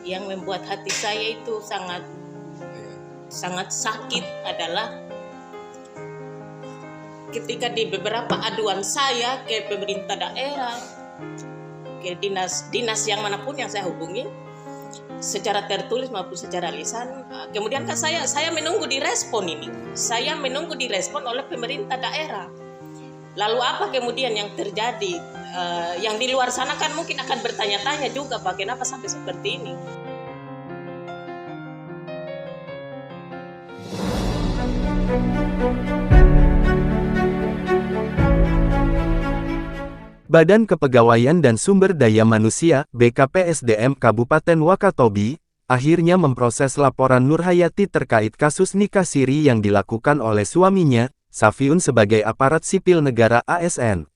yang membuat hati saya itu sangat sangat sakit adalah ketika di beberapa aduan saya ke pemerintah daerah, ke dinas yang manapun yang saya hubungi, secara tertulis maupun secara lisan, kemudian kan saya menunggu direspon ini. Saya menunggu direspon oleh pemerintah daerah. Lalu apa kemudian yang terjadi? Yang di luar sana kan mungkin akan bertanya-tanya juga, Pak, kenapa sampai seperti ini? Badan Kepegawaian dan Sumber Daya Manusia (BKPSDM) Kabupaten Wakatobi akhirnya memproses laporan Nurhayati terkait kasus nikah siri yang dilakukan oleh suaminya, Safiun, sebagai aparat sipil negara ASN.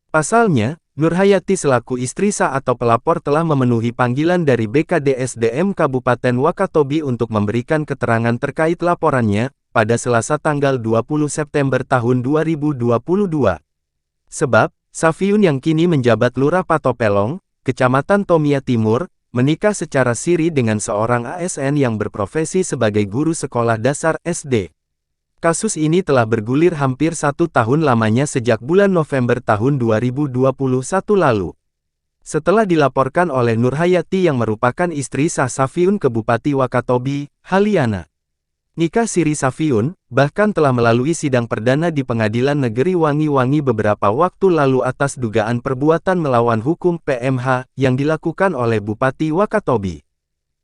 Pasalnya, Nurhayati selaku istri sah atau pelapor telah memenuhi panggilan dari BKDSDM Kabupaten Wakatobi untuk memberikan keterangan terkait laporannya pada Selasa tanggal 20 September tahun 2022. Sebab, Safiun yang kini menjabat Lurah Patopelong, Kecamatan Tomia Timur, menikah secara siri dengan seorang ASN yang berprofesi sebagai guru sekolah dasar SD. Kasus ini telah bergulir hampir 1 tahun lamanya sejak bulan November tahun 2021 lalu. Setelah dilaporkan oleh Nurhayati yang merupakan istri sah Safiun ke Bupati Wakatobi, Haliana. Nikah siri Safiun bahkan telah melalui sidang perdana di Pengadilan Negeri Wangi-Wangi beberapa waktu lalu atas dugaan perbuatan melawan hukum PMH yang dilakukan oleh Bupati Wakatobi.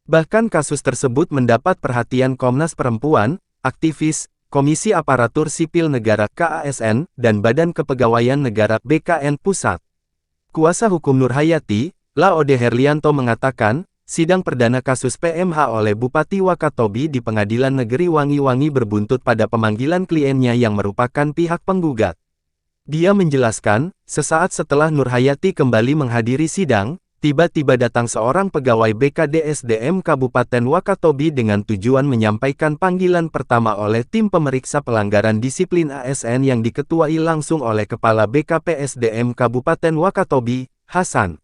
Bahkan kasus tersebut mendapat perhatian Komnas Perempuan, aktivis, Komisi Aparatur Sipil Negara (KASN), dan Badan Kepegawaian Negara (BKN) Pusat. Kuasa hukum Nurhayati, Laode Herlianto, mengatakan, sidang perdana kasus PMH oleh Bupati Wakatobi di Pengadilan Negeri Wangi-Wangi berbuntut pada pemanggilan kliennya yang merupakan pihak penggugat. Dia menjelaskan, sesaat setelah Nurhayati kembali menghadiri sidang, tiba-tiba datang seorang pegawai BKDSDM Kabupaten Wakatobi dengan tujuan menyampaikan panggilan pertama oleh tim pemeriksa pelanggaran disiplin ASN yang diketuai langsung oleh Kepala BKPSDM Kabupaten Wakatobi, Hasan.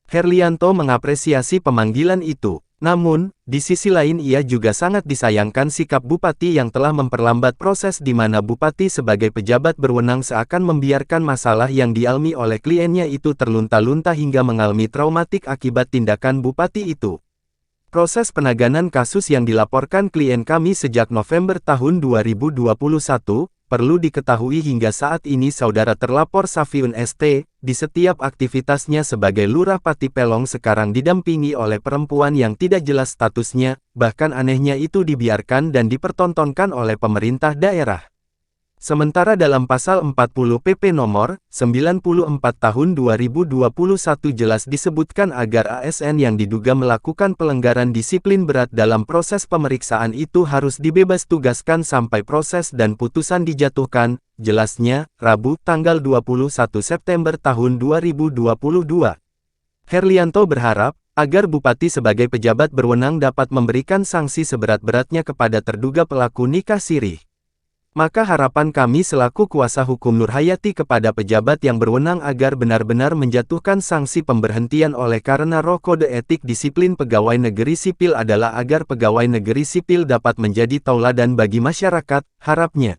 Herlianto mengapresiasi pemanggilan itu. Namun, di sisi lain ia juga sangat disayangkan sikap Bupati yang telah memperlambat proses di mana Bupati sebagai pejabat berwenang seakan membiarkan masalah yang dialami oleh kliennya itu terlunta-lunta hingga mengalami traumatik akibat tindakan Bupati itu. Proses penanganan kasus yang dilaporkan klien kami sejak November tahun 2021, perlu diketahui hingga saat ini saudara terlapor Safiun ST, di setiap aktivitasnya sebagai Lurah Patipelong sekarang didampingi oleh perempuan yang tidak jelas statusnya, bahkan anehnya itu dibiarkan dan dipertontonkan oleh pemerintah daerah. Sementara dalam pasal 40 PP nomor 94 tahun 2021 jelas disebutkan agar ASN yang diduga melakukan pelanggaran disiplin berat dalam proses pemeriksaan itu harus dibebas tugaskan sampai proses dan putusan dijatuhkan, jelasnya, Rabu, tanggal 21 September tahun 2022. Herlianto berharap, agar Bupati sebagai pejabat berwenang dapat memberikan sanksi seberat-beratnya kepada terduga pelaku nikah siri. Maka harapan kami selaku kuasa hukum Nurhayati kepada pejabat yang berwenang agar benar-benar menjatuhkan sanksi pemberhentian oleh karena roh kode etik disiplin pegawai negeri sipil adalah agar pegawai negeri sipil dapat menjadi tauladan bagi masyarakat, harapnya.